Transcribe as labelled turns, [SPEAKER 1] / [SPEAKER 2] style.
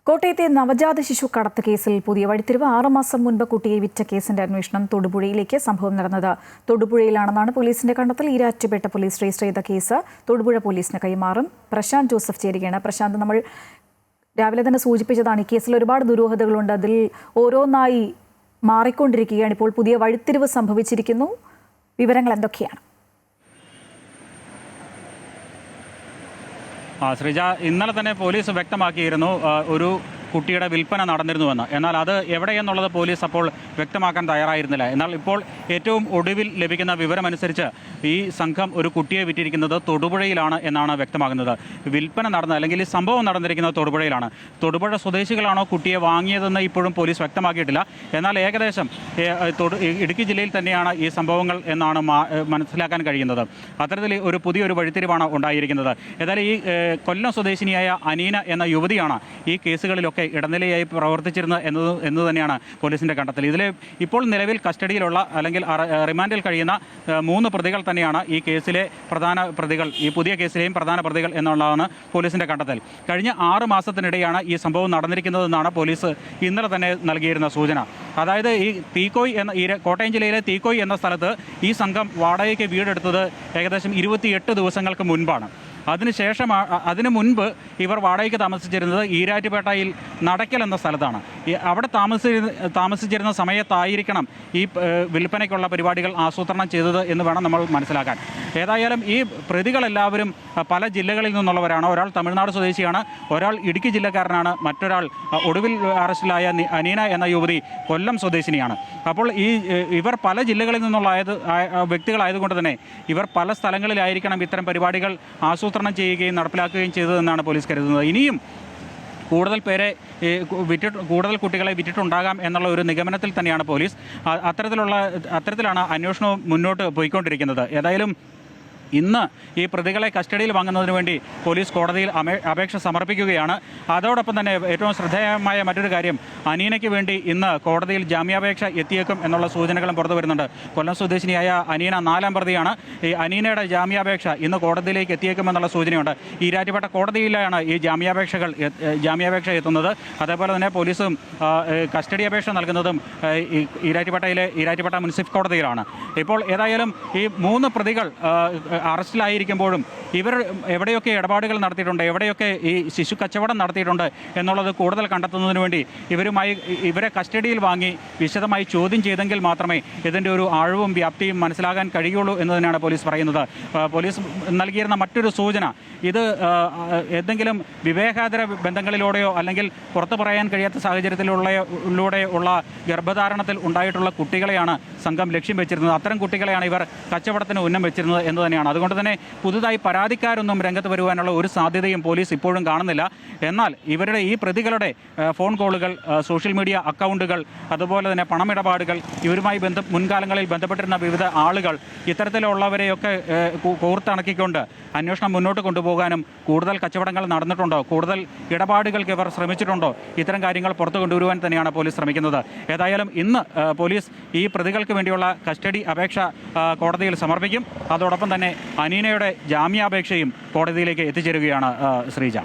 [SPEAKER 1] കോട്ടയത്തെ നവജാത ശിശു കടത്ത് കേസിൽ പുതിയ വഴിത്തിരിവ്. 6 മാസം മുൻപ് കുട്ടിയെ വിറ്റ കേസിന്റെ അന്വേഷണം തൊടുപുഴയിലേക്ക്. സംഭവം നടന്നത് തൊടുപുഴയിലാണെന്നാണ് പോലീസിന്റെ കണ്ടെത്തൽ. ഈരാറ്റുപേട്ട പോലീസ് രജിസ്റ്റർ ചെയ്ത കേസ് തൊടുപുഴ പോലീസിന് കൈമാറും. പ്രശാന്ത് ജോസഫ് ചേരുകയാണ്. പ്രശാന്ത്, നമ്മൾ രാവിലെ തന്നെ സൂചിപ്പിച്ചതാണ്, ഈ കേസിൽ ഒരുപാട് ദുരൂഹതകളുണ്ട്. അതിൽ ഓരോന്നായി മാറിക്കൊണ്ടിരിക്കുകയാണ്. ഇപ്പോൾ പുതിയ വഴിത്തിരിവ് സംഭവിച്ചിരിക്കുന്നു. വിവരങ്ങൾ എന്തൊക്കെയാണ്?
[SPEAKER 2] ശ്രീജ, ഇന്നലെ തന്നെ പോലീസ് വ്യക്തമാക്കിയിരുന്നു ഒരു കുട്ടിയുടെ വിൽപ്പന നടന്നിരുന്നുവെന്ന്. എന്നാൽ അത് എവിടെയെന്നുള്ളത് പോലീസ് അപ്പോൾ വ്യക്തമാക്കാൻ തയ്യാറായിരുന്നില്ല. എന്നാൽ ഇപ്പോൾ ഏറ്റവും ഒടുവിൽ ലഭിക്കുന്ന വിവരമനുസരിച്ച് ഈ സംഘം ഒരു കുട്ടിയെ വിറ്റിരിക്കുന്നത് തൊടുപുഴയിലാണ് എന്നാണ് വ്യക്തമാകുന്നത്. വിൽപ്പന നടന്ന അല്ലെങ്കിൽ ഈ സംഭവം നടന്നിരിക്കുന്നത് തൊടുപുഴയിലാണ്. തൊടുപുഴ സ്വദേശികളാണോ കുട്ടിയെ വാങ്ങിയതെന്ന് ഇപ്പോഴും പോലീസ് വ്യക്തമാക്കിയിട്ടില്ല. എന്നാൽ ഏകദേശം ഇടുക്കി ജില്ലയിൽ തന്നെയാണ് ഈ സംഭവങ്ങൾ എന്നാണ് മനസ്സിലാക്കാൻ കഴിയുന്നത്. അത്തരത്തിൽ പുതിയൊരു വഴിത്തിരിവാണ് ഉണ്ടായിരിക്കുന്നത്. ഏതായാലും ഈ കൊല്ലം സ്വദേശിനിയായ അനീന എന്ന യുവതിയാണ് ഈ കേസുകളിലൊക്കെ ഇടനിലയായി പ്രവർത്തിച്ചിരുന്നത് എന്ന് തന്നെയാണ് പോലീസിന്റെ കണ്ടെത്തൽ. ഇതിൽ ഇപ്പോൾ നിലവിൽ കസ്റ്റഡിയിലുള്ള അല്ലെങ്കിൽ റിമാൻഡിൽ കഴിയുന്ന 3 പ്രതികൾ തന്നെയാണ് ഈ കേസിലെ പ്രധാന പ്രതികൾ, ഈ പുതിയ കേസിലെയും പ്രധാന പ്രതികൾ എന്നുള്ളതാണ് പോലീസിന്റെ കണ്ടെത്തൽ. കഴിഞ്ഞ 6 മാസത്തിനിടെയാണ് ഈ സംഭവം നടന്നിരിക്കുന്നതെന്നാണ് പോലീസ് ഇന്നലെ തന്നെ നൽകിയിരുന്ന സൂചന. അതായത് ഈ തീക്കോയ് കോട്ടയം ജില്ലയിലെ തീക്കോയ് എന്ന സ്ഥലത്ത് ഈ സംഘം വാടകയ്ക്ക് വീടെടുത്തത് ഏകദേശം 28 ദിവസങ്ങൾക്ക് മുൻപാണ്. അതിനു മുൻപ് ഇവർ വാടകയ്ക്ക് താമസിച്ചിരുന്നത് ഈരാറ്റുപേട്ടയിൽ നടക്കൽ എന്ന സ്ഥലത്താണ്. അവിടെ താമസിച്ചിരുന്ന സമയത്തായിരിക്കണം ഈ വിൽപ്പനയ്ക്കുള്ള പരിപാടികൾ ആസൂത്രണം ചെയ്തത് എന്ന് വേണം നമ്മൾ മനസ്സിലാക്കാൻ. ഏതായാലും ഈ പ്രതികളെല്ലാവരും പല ജില്ലകളിൽ നിന്നുള്ളവരാണ്. ഒരാൾ തമിഴ്നാട് സ്വദേശിയാണ്, ഒരാൾ ഇടുക്കി ജില്ലക്കാരനാണ്, മറ്റൊരാൾ ഒടുവിൽ അറസ്റ്റിലായ അനീന എന്ന യുവതി കൊല്ലം സ്വദേശിനിയാണ്. അപ്പോൾ ഇവർ പല ജില്ലകളിൽ നിന്നുള്ള വ്യക്തികളായതുകൊണ്ട് തന്നെ ഇവർ പല സ്ഥലങ്ങളിലായിരിക്കണം ഇത്തരം പരിപാടികൾ ആസൂത്രണം ചെയ്യുകയും നടപ്പിലാക്കുകയും ചെയ്തതെന്നാണ് പോലീസ് കരുതുന്നത്. ഇനിയും കൂടുതൽ കുട്ടികളെ വിറ്റിട്ടുണ്ടാകാം എന്നുള്ള ഒരു നിഗമനത്തിൽ തന്നെയാണ് പോലീസ്. അത്തരത്തിലാണ് അന്വേഷണവും മുന്നോട്ട് പോയിക്കൊണ്ടിരിക്കുന്നത്. ഏതായാലും ഇന്ന് ഈ പ്രതികളെ കസ്റ്റഡിയിൽ വാങ്ങുന്നതിന് വേണ്ടി പോലീസ് കോടതിയിൽ അപേക്ഷ സമർപ്പിക്കുകയാണ്. അതോടൊപ്പം തന്നെ ഏറ്റവും ശ്രദ്ധേയമായ മറ്റൊരു കാര്യം, അനീനയ്ക്ക് വേണ്ടി ഇന്ന് കോടതിയിൽ ജാമ്യാപേക്ഷ എത്തിയേക്കും എന്നുള്ള സൂചനകളും പുറത്തു വരുന്നുണ്ട്. കൊല്ലം സ്വദേശിനിയായ അനീന 4ാം പ്രതിയാണ്. ഈ അനീനയുടെ ജാമ്യാപേക്ഷ ഇന്ന് കോടതിയിലേക്ക് എത്തിയേക്കുമെന്നുള്ള സൂചനയുണ്ട്. ഈരാറ്റുപേട്ട കോടതിയിലാണ് ഈ ജാമ്യാപേക്ഷ എത്തുന്നത്. അതേപോലെ തന്നെ പോലീസും കസ്റ്റഡി അപേക്ഷ നൽകുന്നതും ഈരാറ്റുപേട്ട മുനിസിപ്പൽ കോടതിയിലാണ്. ഇപ്പോൾ ഏതായാലും ഈ 3 പ്രതികൾ അറസ്റ്റിലായിരിക്കുമ്പോഴും ഇവർ എവിടെയൊക്കെ ഇടപാടുകൾ നടത്തിയിട്ടുണ്ട്, എവിടെയൊക്കെ ഈ ശിശു കച്ചവടം നടത്തിയിട്ടുണ്ട് എന്നുള്ളത് കൂടുതൽ കണ്ടെത്തുന്നതിന് വേണ്ടി ഇവരെ കസ്റ്റഡിയിൽ വാങ്ങി വിശദമായി ചോദ്യം ചെയ്തെങ്കിൽ മാത്രമേ ഇതിൻ്റെ ഒരു ആഴവും വ്യാപ്തിയും മനസ്സിലാകാൻ കഴിയുള്ളൂ എന്ന് തന്നെയാണ് പോലീസ് പറയുന്നത്. പോലീസ് നൽകിയിരുന്ന മറ്റൊരു സൂചന, ഇത് എന്തെങ്കിലും വിവേകാതര ബന്ധങ്ങളിലൂടെയോ അല്ലെങ്കിൽ പുറത്തു പറയാൻ കഴിയാത്ത സാഹചര്യത്തിലൂടെയുള്ള ഗർഭധാരണത്തിൽ ഉണ്ടായിട്ടുള്ള കുട്ടികളെയാണ് സംഘം ലക്ഷ്യം വെച്ചിരുന്നത്. അത്തരം കുട്ടികളെയാണ് ഇവർ കച്ചവടത്തിന് ഉന്നം വെച്ചിരുന്നത് എന്ന് തന്നെയാണ്. അതുകൊണ്ട് തന്നെ പുതുതായി പരാതിക്കാരൊന്നും രംഗത്ത് വരുവാനുള്ള ഒരു സാധ്യതയും പോലീസ് ഇപ്പോഴും കാണുന്നില്ല. എന്നാൽ ഈ പ്രതികളുടെ ഫോൺ കോളുകൾ, സോഷ്യൽ മീഡിയ അക്കൗണ്ടുകൾ, അതുപോലെ തന്നെ പണമിടപാടുകൾ, ഇവരുമായി മുൻകാലങ്ങളിൽ ബന്ധപ്പെട്ടിരുന്ന വിവിധ ആളുകൾ, ഇത്തരത്തിലുള്ളവരെയൊക്കെ കോർത്തിണക്കിക്കൊണ്ട് അന്വേഷണം മുന്നോട്ട് കൊണ്ടുപോകാനും കൂടുതൽ കച്ചവടങ്ങൾ നടന്നിട്ടുണ്ടോ, കൂടുതൽ ഇടപാടുകൾക്ക് ഇവർ ശ്രമിച്ചിട്ടുണ്ടോ, ഇത്തരം കാര്യങ്ങൾ പുറത്തു കൊണ്ടുവരുവാൻ തന്നെയാണ് പോലീസ് ശ്രമിക്കുന്നത്. ഏതായാലും ഇന്ന് പോലീസ് ഈ പ്രതികൾക്ക് വേണ്ടിയുള്ള കസ്റ്റഡി അപേക്ഷ കോടതിയിൽ സമർപ്പിക്കും. അതോടൊപ്പം തന്നെ അനീനയുടെ ജാമ്യാപേക്ഷയും കോടതിയിലേക്ക് എത്തിച്ചേരുകയാണ് ശ്രീജ.